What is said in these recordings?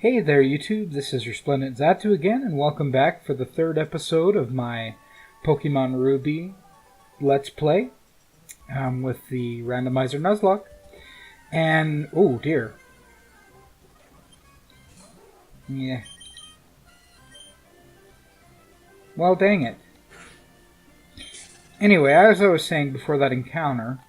Hey there YouTube, this is resplendentxatu again, and welcome back for the third episode of my Pokemon Ruby Let's Play with the Randomizer Nuzlocke. And, oh dear. Yeah. Well, dang it. Anyway, as I was saying before that encounter,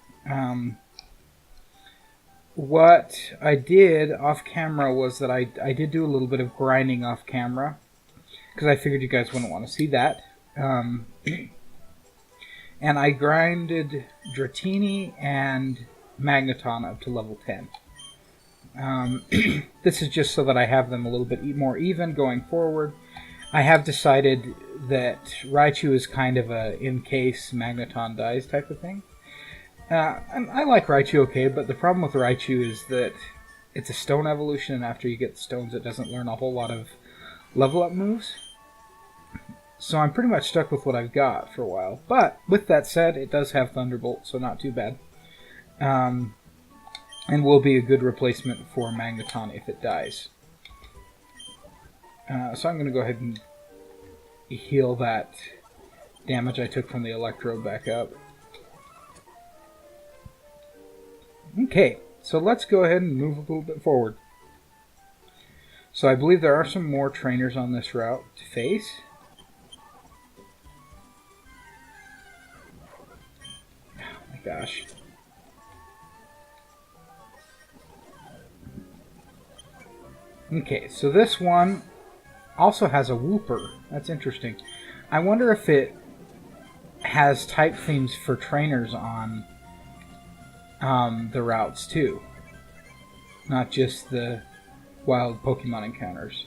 what I did off camera was that I did do a little bit of grinding off camera, because I figured you guys wouldn't want to see that. And I grinded Dratini and Magneton up to level 10. This is just so that I have them a little bit more even going forward. I have decided that Raichu is kind of a in case Magneton dies type of thing. And I like Raichu okay, but the problem with Raichu is that it's a stone evolution, and after you get the stones it doesn't learn a whole lot of level up moves. So I'm pretty much stuck with what I've got for a while. But with that said, it does have Thunderbolt, so not too bad. And will be a good replacement for Magneton if it dies. So I'm going to go ahead and heal that damage I took from the Electro back up. Okay, so let's go ahead and move a little bit forward. So I believe there are some more trainers on this route to face. Oh my gosh. Okay, so this one also has a Wooper. That's interesting. I wonder if it has type themes for trainers on the routes too, not just the wild Pokemon encounters.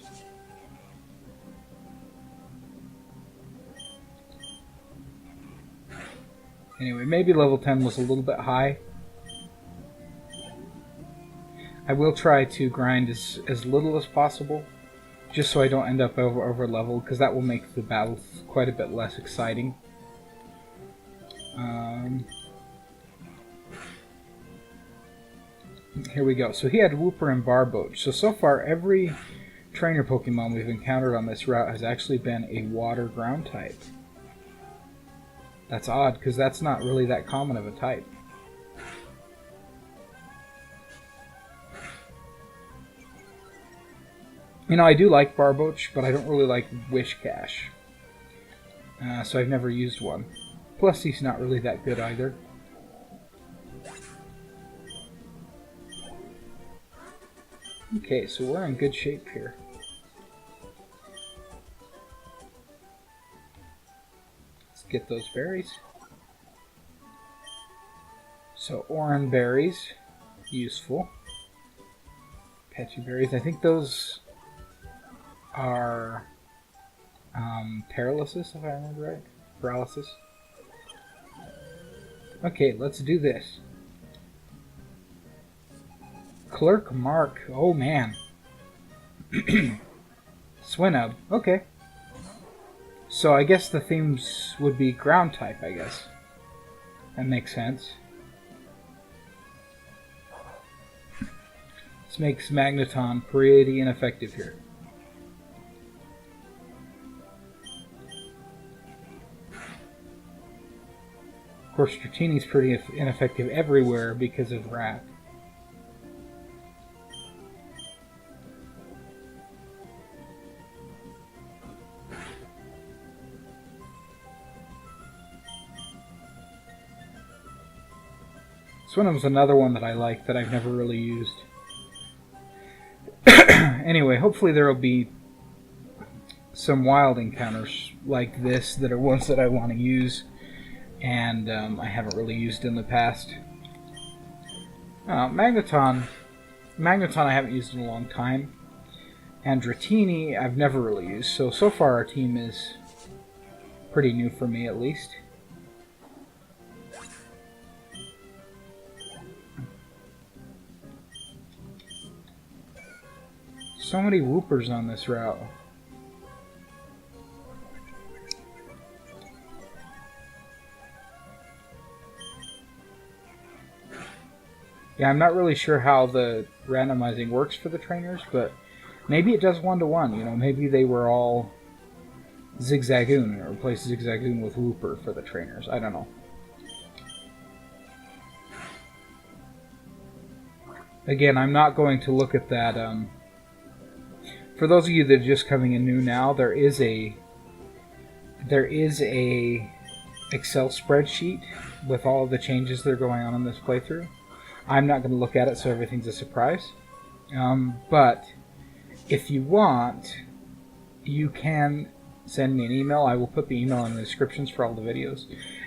Anyway, maybe level 10 was a little bit high. I will try to grind as little as possible, just so I don't end up over leveled, because that will make the battles quite a bit less exciting. Here we go. So he had Wooper and Barboach. So far every trainer Pokemon we've encountered on this route has actually been a water ground type. That's odd, because that's not really that common of a type. You know, I do like Barboach, but I don't really like Wishcash. So I've never used one. Plus he's not really that good either. Okay, so we're in good shape here. Let's get those berries. So Oran berries, useful. Petu berries, I think those are paralysis, if I remember right. Paralysis. Okay, let's do this. Clerk Mark, oh man. Swinub, okay. So I guess the themes would be ground type, I guess. That makes sense. This makes Magneton pretty ineffective here. Of course, Dratini's pretty ineffective everywhere because of Wrath. Swinub's another one that I like that I've never really used. Anyway, hopefully there will be some wild encounters like this that are ones that I want to use and I haven't really used in the past. Magneton I haven't used in a long time, and Dratini I've never really used, so far our team is pretty new for me at least. So many Woopers on this route. Yeah, I'm not really sure how the randomizing works for the trainers, but Maybe it does 1-to-1, you know, maybe they were all Zigzagoon and replace Zigzagoon with Wooper for the trainers. I don't know. Again, I'm not going to look at that. For those of you that are just coming in new now, there is a Excel spreadsheet with all of the changes that are going on in this playthrough. I'm not going to look at it, so everything's a surprise. But if you want, you can send me an email. I will put the email in the descriptions for all the videos,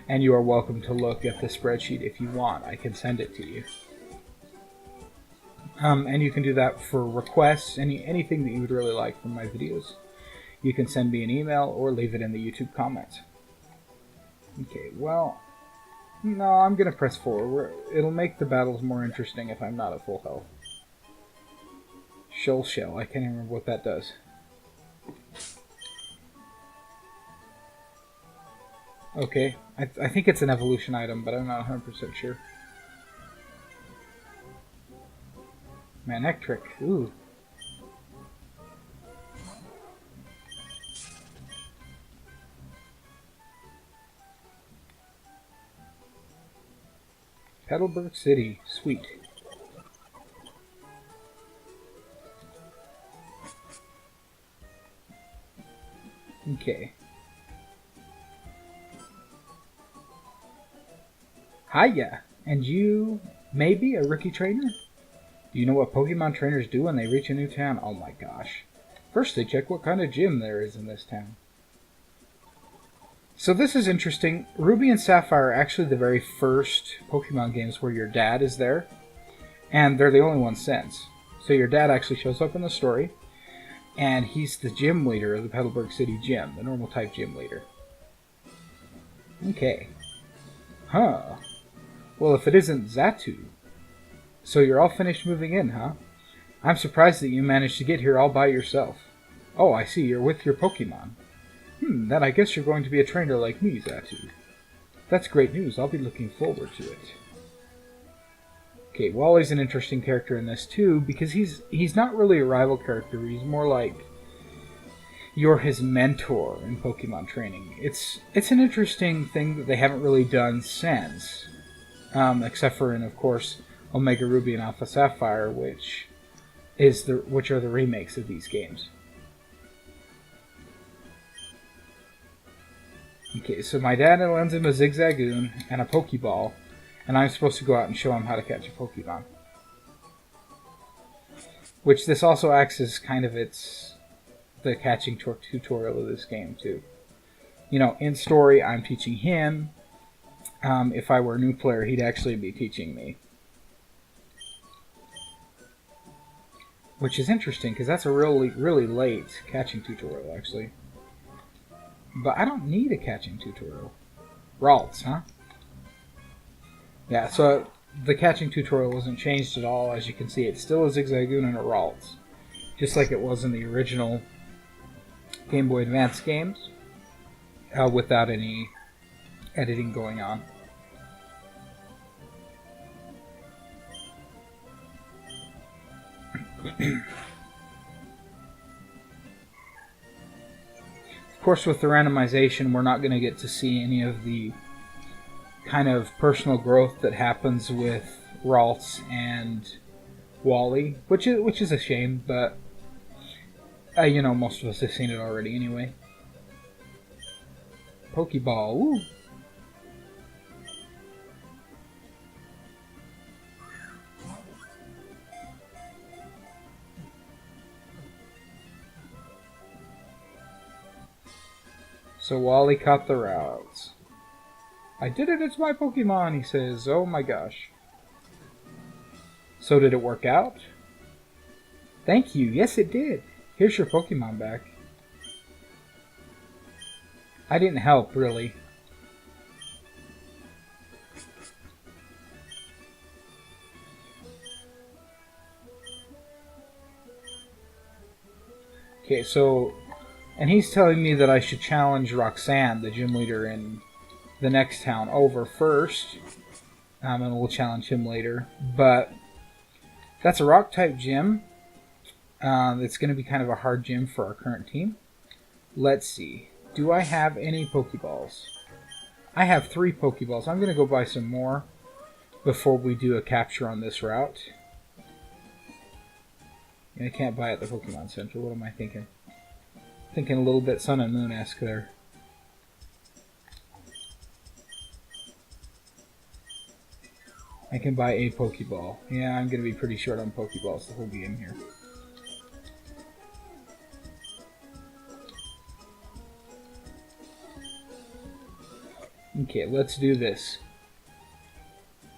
and you are welcome to look at the spreadsheet if you want. I can send it to you. And you can do that for requests, anything that you would really like from my videos. You can send me an email or leave it in the YouTube comments. Okay, well, no, I'm going to press forward. It'll make the battles more interesting if I'm not at full health. Shoal Shell, I can't even remember what that does. Okay, I think it's an evolution item, but I'm not 100% sure. Manectric, ooh. Petalburg City, sweet. Okay. Hiya! And you, maybe a rookie trainer? Do you know what Pokemon trainers do when they reach a new town? Oh my gosh. First they check what kind of gym there is in this town. So this is interesting. Ruby and Sapphire are actually the very first Pokemon games where your dad is there. And they're the only ones since. So your dad actually shows up in the story. And he's the gym leader of the Petalburg City Gym. The normal type gym leader. Okay. Huh. Well, if it isn't Xatu. So you're all finished moving in, huh? I'm surprised that you managed to get here all by yourself. Oh, I see, you're with your Pokemon. Then I guess you're going to be a trainer like me, Xatu. That's great news, I'll be looking forward to it. Okay, Wally's an interesting character in this too, because he's not really a rival character, he's more like you're his mentor in Pokemon training. It's an interesting thing that they haven't really done since. Except for in, of course, Omega Ruby and Alpha Sapphire, which are the remakes of these games. Okay, so my dad lends him a Zigzagoon and a Pokeball, and I'm supposed to go out and show him how to catch a Pokemon. Which this also acts as kind of the catching tutorial of this game too. You know, in story, I'm teaching him. If I were a new player, he'd actually be teaching me. Which is interesting, because that's a really late catching tutorial, actually. But I don't need a catching tutorial. Ralts, huh? Yeah, so the catching tutorial wasn't changed at all. As you can see, it's still a Zigzagoon and a Ralts. Just like it was in the original Game Boy Advance games. Without any editing going on. Of course, with the randomization, we're not going to get to see any of the kind of personal growth that happens with Ralts and Wally, which is a shame, but you know, most of us have seen it already anyway. Pokeball, woo! So Wally caught the routes. I did it, it's my Pokemon, he says. Oh my gosh. So did it work out? Thank you, yes it did. Here's your Pokemon back. I didn't help, really. Okay, so... And he's telling me that I should challenge Roxanne, the gym leader in the next town, over first. And we'll challenge him later. But that's a rock-type gym. It's going to be kind of a hard gym for our current team. Let's see. Do I have any Pokeballs? I have 3 Pokeballs. I'm going to go buy some more before we do a capture on this route. I can't buy it at the Pokemon Center. What am I thinking? Thinking a little bit Sun and Moon-esque there. I can buy a Pokeball. Yeah, I'm going to be pretty short on Pokeballs the whole game here. Okay, let's do this.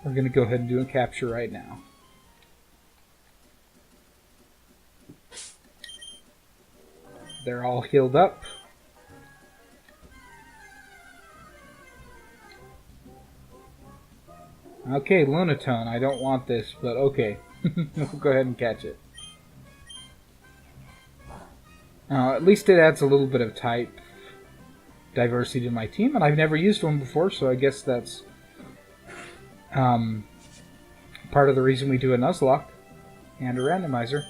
We're going to go ahead and do a capture right now. They're all healed up. Okay, Lunatone, I don't want this, but okay. We'll go ahead and catch it. At least it adds a little bit of type diversity to my team, and I've never used one before, so I guess that's part of the reason we do a Nuzlocke and a randomizer.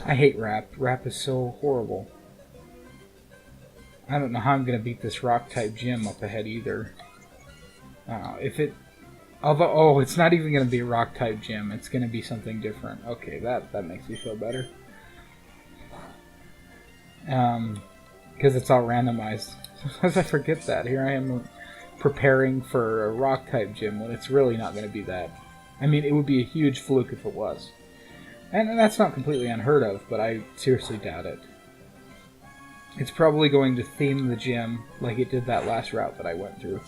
I hate Rap. Rap is so horrible. I don't know how I'm going to beat this Rock-type gym up ahead either. Although, it's not even going to be a Rock-type gym. It's going to be something different. Okay, that makes me feel better. Because it's all randomized. Sometimes I forget that. Here I am preparing for a Rock-type gym when it's really not going to be that. I mean, it would be a huge fluke if it was. And that's not completely unheard of, but I seriously doubt it. It's probably going to theme the gym like it did that last route that I went through.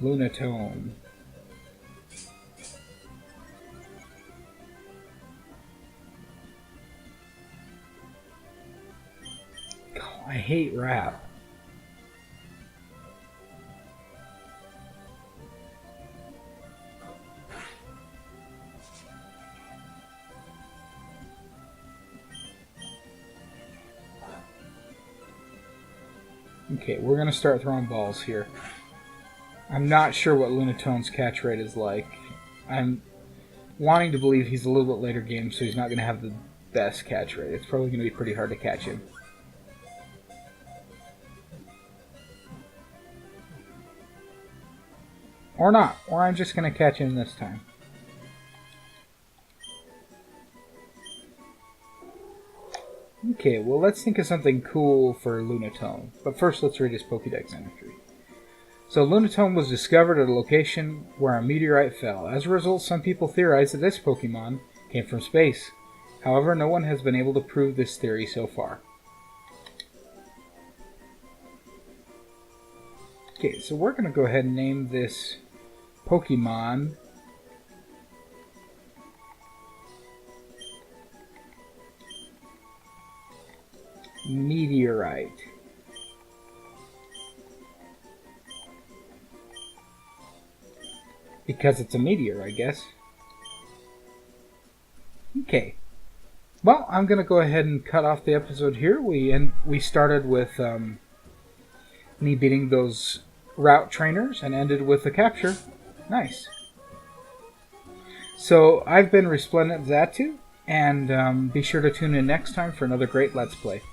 Lunatone. Oh, I hate Rap. Okay, we're going to start throwing balls here. I'm not sure what Lunatone's catch rate is like. I'm wanting to believe he's a little bit later game, so he's not going to have the best catch rate. It's probably going to be pretty hard to catch him. Or not. Or I'm just going to catch him this time. Okay, well, let's think of something cool for Lunatone. But first, let's read his Pokédex entry. So, Lunatone was discovered at a location where a meteorite fell. As a result, some people theorize that this Pokemon came from space. However, no one has been able to prove this theory so far. Okay, so we're going to go ahead and name this Pokemon Meteorite. Because it's a meteor, I guess. Okay. Well, I'm going to go ahead and cut off the episode here. We started with me beating those route trainers and ended with a capture. Nice. So, I've been resplendentxatu, and be sure to tune in next time for another great Let's Play.